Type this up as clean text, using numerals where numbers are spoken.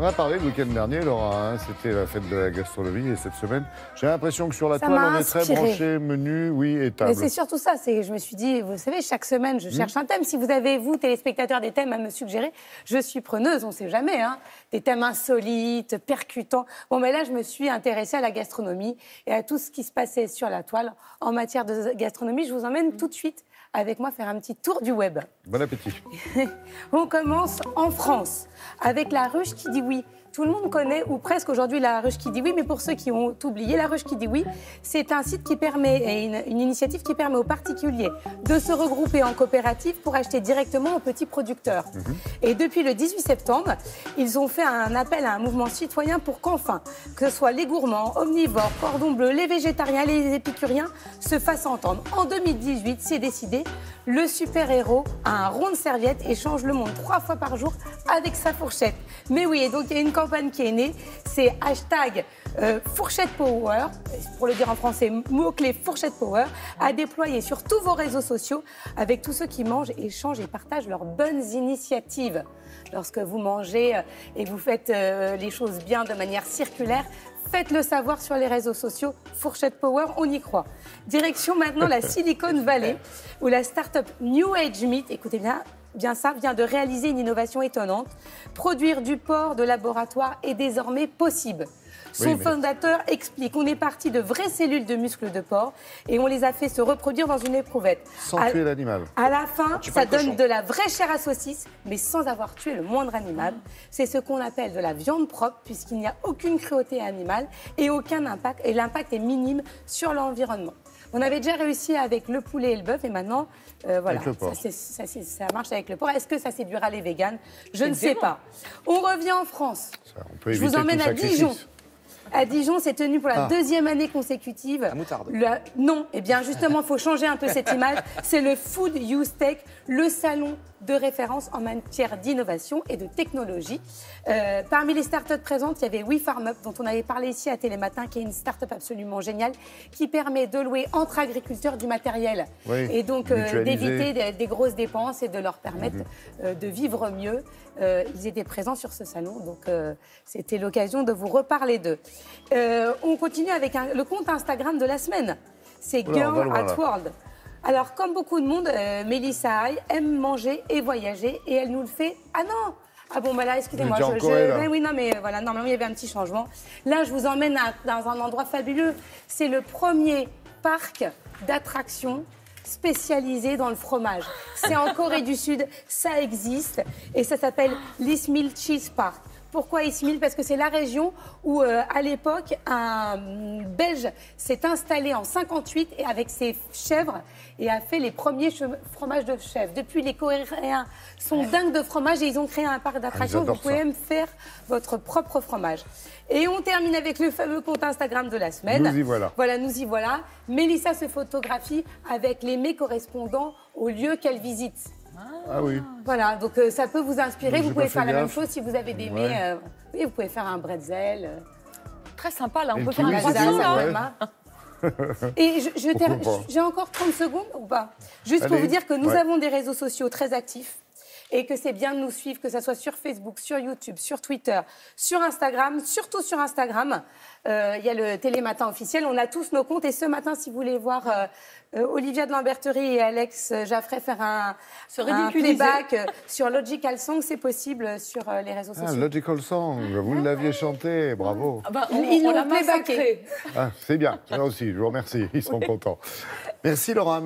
On a parlé le week-end dernier, Laura, hein, c'était la fête de la gastronomie et cette semaine, j'ai l'impression que sur la toile, on est très branché, menu, oui, et table. Mais c'est surtout ça, je me suis dit, vous savez, chaque semaine, je cherche un thème. Si vous avez, vous, téléspectateurs, des thèmes à me suggérer, je suis preneuse, on ne sait jamais, hein. Des thèmes insolites, percutants. Bon, mais là, je me suis intéressée à la gastronomie et à tout ce qui se passait sur la toile. En matière de gastronomie, je vous emmène tout de suite avec moi faire un petit tour du web. Bon appétit. On commence en France avec La Ruche qui dit oui. Tout le monde connaît, ou presque aujourd'hui, La Ruche qui dit oui, mais pour ceux qui ont oublié, La Ruche qui dit oui, c'est un site qui permet, une initiative qui permet aux particuliers de se regrouper en coopérative pour acheter directement aux petits producteurs. Et depuis le 18 septembre, ils ont fait un appel à un mouvement citoyen pour qu'enfin, que ce soit les gourmands, omnivores, cordon bleu, les végétariens, les épicuriens, se fassent entendre. En 2018, c'est décidé, le super-héros a un rond de serviette et change le monde 3 fois par jour avec sa fourchette. Mais oui, et donc il y a une campagne qui est née, c'est hashtag Fourchette Power, pour le dire en français, mot-clé Fourchette Power, à déployer sur tous vos réseaux sociaux avec tous ceux qui mangent, échangent et partagent leurs bonnes initiatives. Lorsque vous mangez et vous faites les choses bien de manière circulaire, faites-le savoir sur les réseaux sociaux. Fourchette Power, on y croit. Direction maintenant la Silicon Valley, où la start-up New Age Meat, écoutez bien ça, vient de réaliser une innovation étonnante. Produire du porc de laboratoire est désormais possible. Son fondateur explique qu'on est parti de vraies cellules de muscles de porc et on les a fait se reproduire dans une éprouvette. Sans tuer l'animal. À la fin, ça donne de la vraie chair à saucisse, mais sans avoir tué le moindre animal. C'est ce qu'on appelle de la viande propre, puisqu'il n'y a aucune cruauté animale et aucun impact, et l'impact est minime sur l'environnement. On avait déjà réussi avec le poulet et le bœuf, et maintenant, voilà, ça marche avec le porc. Est-ce que ça séduira les véganes? Je ne sais pas. On revient en France. Je vous emmène à Dijon. À Dijon, c'est tenu pour la deuxième année consécutive. La moutarde. Non, eh bien justement, il faut changer un peu cette image. C'est le Food Use Tech, le salon de référence en matière d'innovation et de technologie. Parmi les startups présentes, il y avait WeFarmUp, dont on avait parlé ici à Télématin, qui est une startup absolument géniale, qui permet de louer entre agriculteurs du matériel et donc d'éviter des grosses dépenses et de leur permettre de vivre mieux. Ils étaient présents sur ce salon, donc c'était l'occasion de vous reparler d'eux. On continue avec le compte Instagram de la semaine. C'est Girl at World. Alors, comme beaucoup de monde, Mélissa Haye aime manger et voyager et elle nous le fait. Ah non! Ah bon, bah là, excusez-moi. Oui, non, mais voilà, normalement, il y avait un petit changement. Là, je vous emmène dans un endroit fabuleux. C'est le premier parc d'attractions spécialisé dans le fromage. C'est en Corée du Sud, ça existe et ça s'appelle l'Ismail Cheese Park. Pourquoi Ismail? Parce que c'est la région où, à l'époque, un Belge s'est installé en 58 et avec ses chèvres et a fait les premiers fromages de chèvre. Depuis, les Coréens sont dingues de fromage et ils ont créé un parc d'attractions. Vous pouvez même faire votre propre fromage. Et on termine avec le fameux compte Instagram de la semaine. Nous y voilà. Voilà, nous y voilà. Mélissa se photographie avec les mets correspondant au lieu qu'elle visite. Ah oui. Voilà, donc ça peut vous inspirer. Vous pouvez faire la même chose si vous avez des mets. Oui, vous pouvez faire un bretzel. Très sympa, là. On peut faire un croissant, là. Et j'ai encore 30 secondes ou pas? Juste pour vous dire que nous avons des réseaux sociaux très actifs et que c'est bien de nous suivre, que ce soit sur Facebook, sur YouTube, sur Twitter, sur Instagram, surtout sur Instagram. Il y a le Télématin officiel, on a tous nos comptes. Et ce matin, si vous voulez voir Olivia de Lamberterie et Alex Jaffray faire un playback sur Logical Song, c'est possible sur les réseaux sociaux. Logical Song, vous l'aviez chanté, bravo. Ils l'ont playbacké. C'est bien, ça aussi, je vous remercie, ils sont contents. Merci Laura.